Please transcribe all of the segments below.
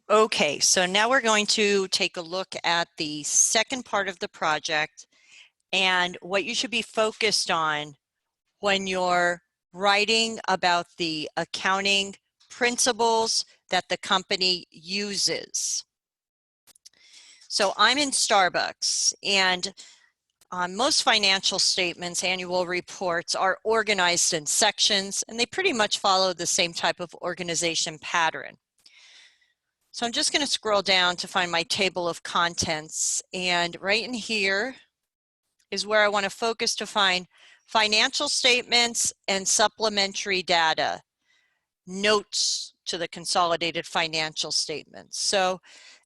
Okay, so now we're going to take a look at the second part of the project and what you should be focused on when you're writing about the accounting principles that the company uses. So I'm in Starbucks, and most financial statements, annual reports, are organized in sections, and they pretty much follow the same type of organization pattern. So I'm just going to scroll down to find my table of contents, and right in here is where I want to focus to find financial statements and supplementary data, notes to the consolidated financial statements. So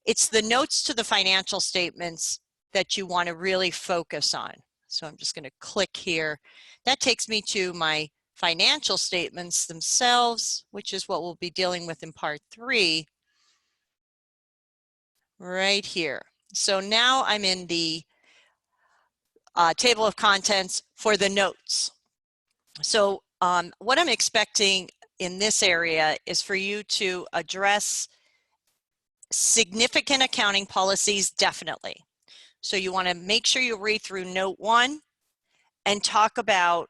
it's the notes to the financial statements that you want to really focus on. So I'm just going to click here. That takes me to my financial statements themselves, which is what we'll be dealing with in part 3. Right here. So now I'm in the table of contents for the notes. So what I'm expecting in this area is for you to address significant accounting policies, definitely. So you want to make sure you read through note 1 and talk about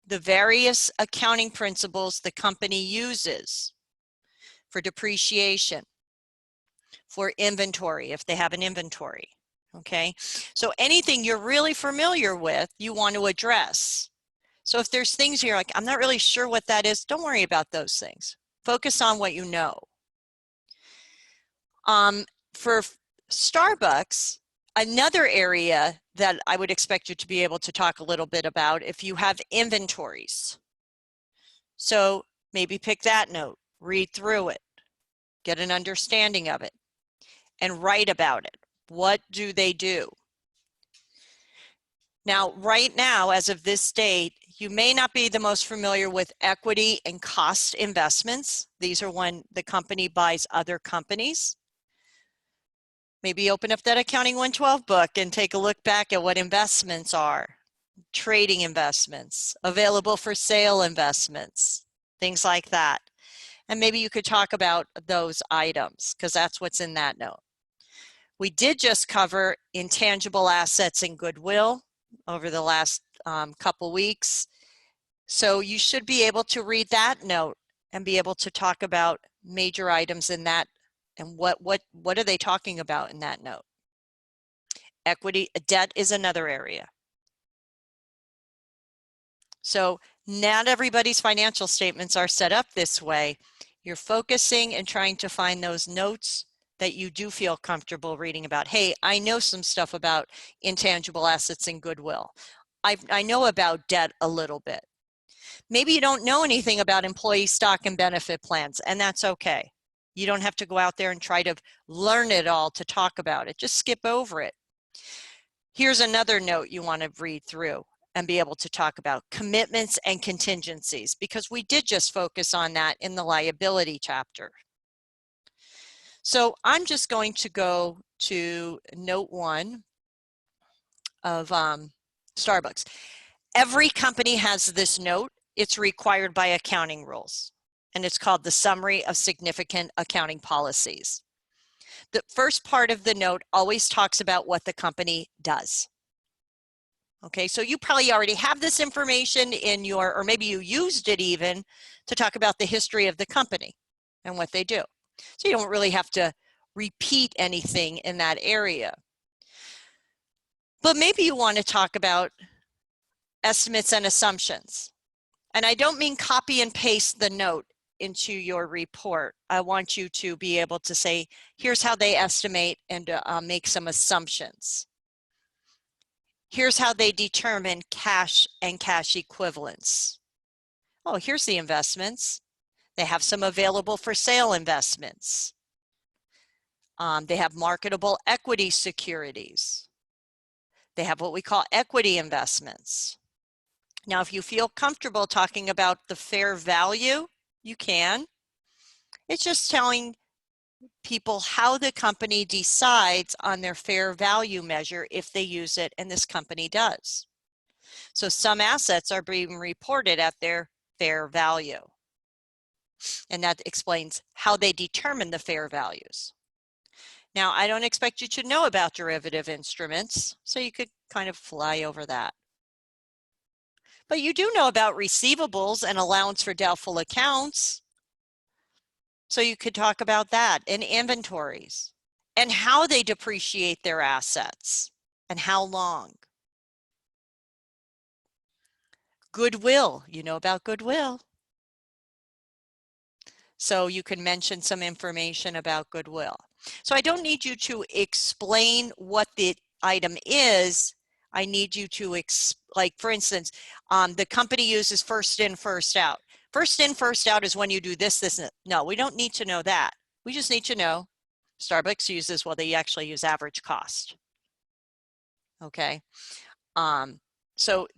the various accounting principles the company uses for depreciation, for inventory, if they have an inventory. Okay, so anything you're really familiar with, you want to address. So if there's things you're like, I'm not really sure what that is, don't worry about those things. Focus on what you know. For Starbucks, another area that I would expect you to be able to talk a little bit about if you have inventories. So maybe pick that note, read through it, get an understanding of it, and write about it. What do they do? Now, right now, as of this date, you may not be the most familiar with equity and cost investments. These are when the company buys other companies. Maybe open up that Accounting 112 book and take a look back at what investments are. Trading investments, available for sale investments, things like that. And maybe you could talk about those items because that's what's in that note. We did just cover intangible assets and goodwill over the last couple weeks. So you should be able to read that note and be able to talk about major items in that and what are they talking about in that note. Equity, debt is another area. So not everybody's financial statements are set up this way. You're focusing and trying to find those notes that you do feel comfortable reading about. Hey, I know some stuff about intangible assets and goodwill. I know about debt a little bit. Maybe you don't know anything about employee stock and benefit plans, and that's okay. You don't have to go out there and try to learn it all to talk about it. Just skip over it. Here's another note you want to read through and be able to talk about commitments and contingencies, because we did just focus on that in the liability chapter. So I'm just going to go to note 1 of Starbucks. Every company has this note. It's required by accounting rules, and it's called the Summary of Significant Accounting Policies. The first part of the note always talks about what the company does. Okay, so you probably already have this information in your, or maybe you used it even to talk about the history of the company and what they do. So you don't really have to repeat anything in that area. But maybe you want to talk about estimates and assumptions. And I don't mean copy and paste the note into your report. I want you to be able to say, here's how they estimate and make some assumptions. Here's how they determine cash and cash equivalents. Oh, here's the investments. They have some available for sale investments. They have marketable equity securities. They have what we call equity investments. Now, if you feel comfortable talking about the fair value, you can. It's just telling people how the company decides on their fair value measure if they use it, and this company does. So some assets are being reported at their fair value, and that explains how they determine the fair values. Now, I don't expect you to know about derivative instruments, so you could kind of fly over that. But you do know about receivables and allowance for doubtful accounts. So you could talk about that, and inventories and how they depreciate their assets and how long. Goodwill, you know about goodwill. So you can mention some information about goodwill. So I don't need you to explain what the item is. I need you to, like for instance, the company uses first in, first out. First in, first out is when you do this, this, and no, we don't need to know that. We just need to know Starbucks uses, well, they actually use average cost. Okay. So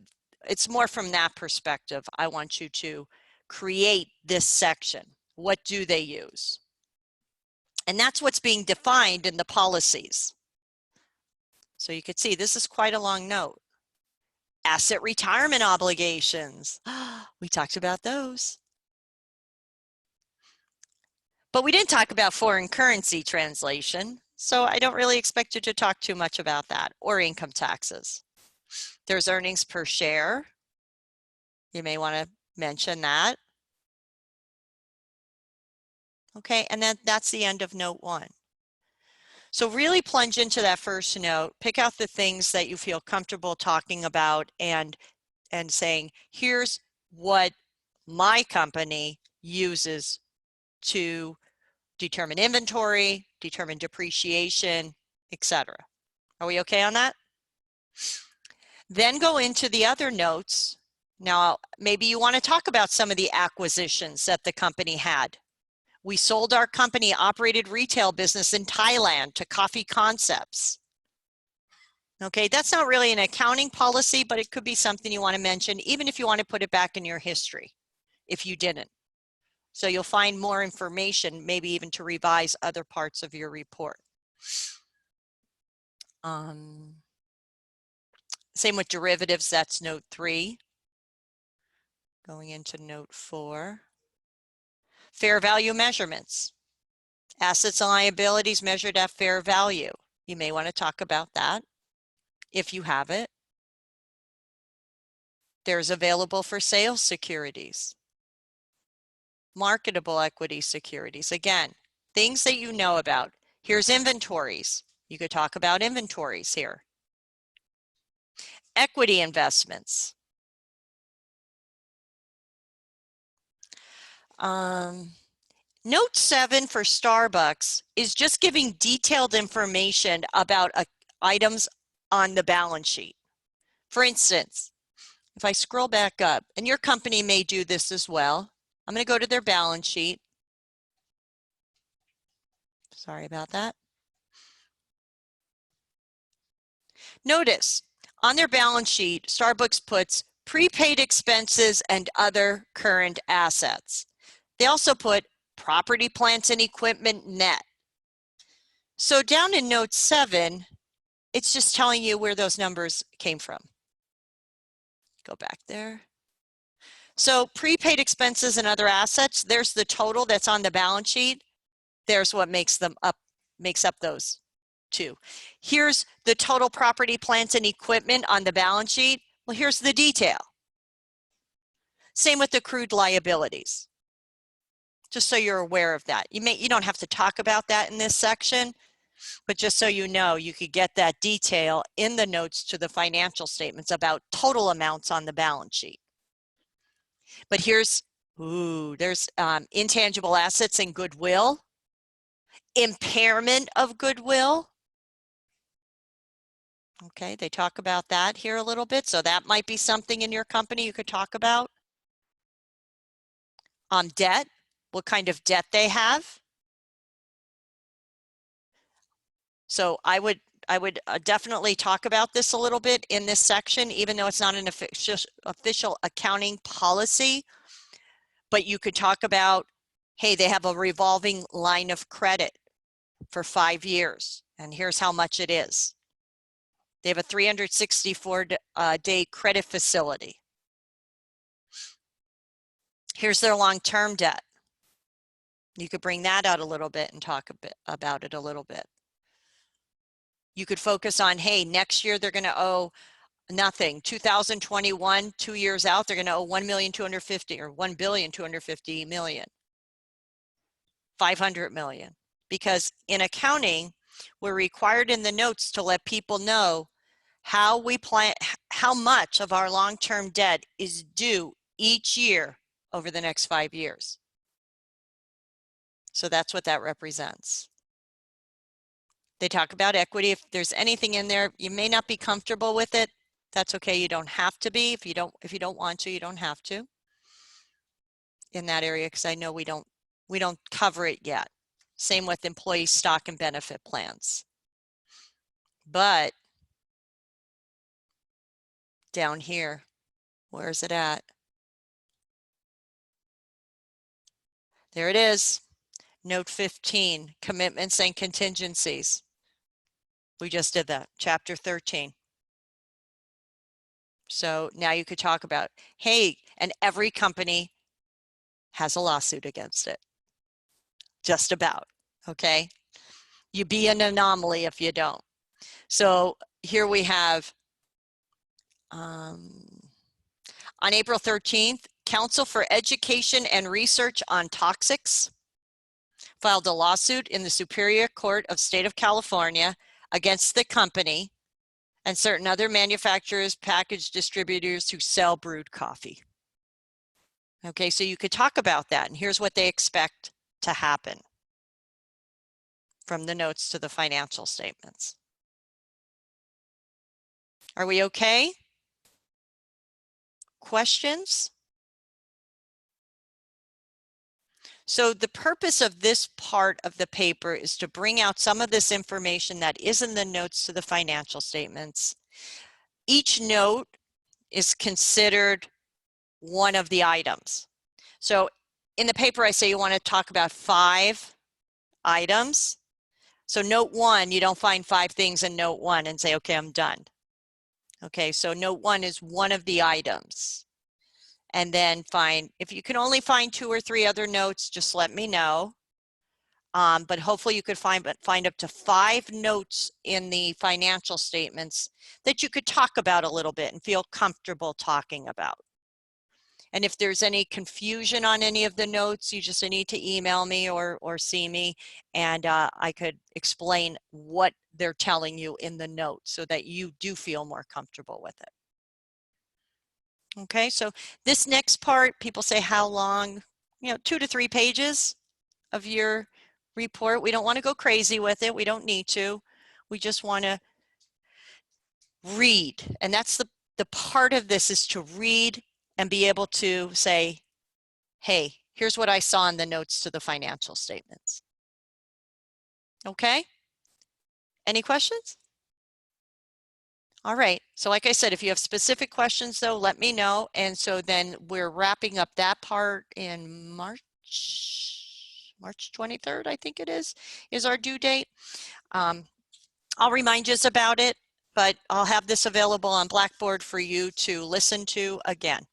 it's more from that perspective. I want you to create this section. What do they use? And that's what's being defined in the policies. So you could see this is quite a long note. Asset retirement obligations. We talked about those. But we didn't talk about foreign currency translation. So I don't really expect you to talk too much about that, or income taxes. There's earnings per share. You may want to mention that. Okay, and then that's the end of note 1. So really plunge into that first note, pick out the things that you feel comfortable talking about and saying, here's what my company uses to determine inventory, determine depreciation, etc. Are we okay on that? Then go into the other notes. Now, maybe you want to talk about some of the acquisitions that the company had. We sold our company operated retail business in Thailand to Coffee Concepts. Okay, that's not really an accounting policy, but it could be something you want to mention, even if you want to put it back in your history, if you didn't. So you'll find more information, maybe even to revise other parts of your report. Same with derivatives, that's note 3. Going into note 4. Fair value measurements. Assets and liabilities measured at fair value. You may want to talk about that if you have it. There's available for sale securities. Marketable equity securities. Again, things that you know about. Here's inventories. You could talk about inventories here. Equity investments. Note 7 for Starbucks is just giving detailed information about items on the balance sheet. For instance, if I scroll back up, and your company may do this as well, I'm going to go to their balance sheet. Sorry about that. Notice on their balance sheet, Starbucks puts prepaid expenses and other current assets. They also put property, plants, and equipment net. So down in note 7, it's just telling you where those numbers came from. Go back there. So prepaid expenses and other assets, there's the total that's on the balance sheet. There's what makes up those two. Here's the total property, plants, and equipment on the balance sheet. Well, here's the detail. Same with accrued liabilities. Just so you're aware of that. You don't have to talk about that in this section, but just so you know, you could get that detail in the notes to the financial statements about total amounts on the balance sheet. But there's intangible assets and goodwill, impairment of goodwill. Okay, they talk about that here a little bit. So that might be something in your company you could talk about. Debt, what kind of debt they have. So I would definitely talk about this a little bit in this section, even though it's not an official accounting policy. But you could talk about, hey, they have a revolving line of credit for 5 years, and here's how much it is. They have a 364-day credit facility. Here's their long-term debt. You could bring that out a little bit and talk a bit about it a little bit. You could focus on, hey, next year they're going to owe nothing. 2021, 2 years out, they're going to owe 1,250,000 or 1,250,000,000, 500 million. Because in accounting, we're required in the notes to let people know how we plan, how much of our long-term debt is due each year over the next 5 years. So that's what that represents. They talk about equity. If there's anything in there, you may not be comfortable with it. That's okay. You don't have to be. If you don't want to, you don't have to in that area, because I know we don't cover it yet. Same with employee stock and benefit plans. But down here, where is it at? There it is. Note 15, commitments and contingencies. We just did that, chapter 13. So now you could talk about, hey, and every company has a lawsuit against it. Just about, okay? You be an anomaly if you don't. So here we have, on April 13th, Council for Education and Research on Toxics filed a lawsuit in the Superior Court of State of California against the company and certain other manufacturers, package distributors who sell brewed coffee. Okay, so you could talk about that, and here's what they expect to happen from the notes to the financial statements. Are we okay? Questions? So the purpose of this part of the paper is to bring out some of this information that is in the notes to the financial statements. Each note is considered one of the items. So in the paper, I say you want to talk about 5 items. So note 1, you don't find 5 things in note 1 and say, okay, I'm done. Okay, so note 1 is one of the items. And then if you can only find 2 or 3 other notes, just let me know. But hopefully you could find up to 5 notes in the financial statements that you could talk about a little bit and feel comfortable talking about. And if there's any confusion on any of the notes, you just need to email me or see me, and I could explain what they're telling you in the notes so that you do feel more comfortable with it. Okay, so this next part, people say how long? 2 to 3 pages of your report. We don't want to go crazy with it. We don't need to. We just want to read. And that's the part of this, is to read and be able to say, hey, here's what I saw in the notes to the financial statements. Okay? Any questions? All right. So like I said, if you have specific questions, though, let me know. And so then we're wrapping up that part in March 23rd, I think it is our due date. I'll remind you about it, but I'll have this available on Blackboard for you to listen to again.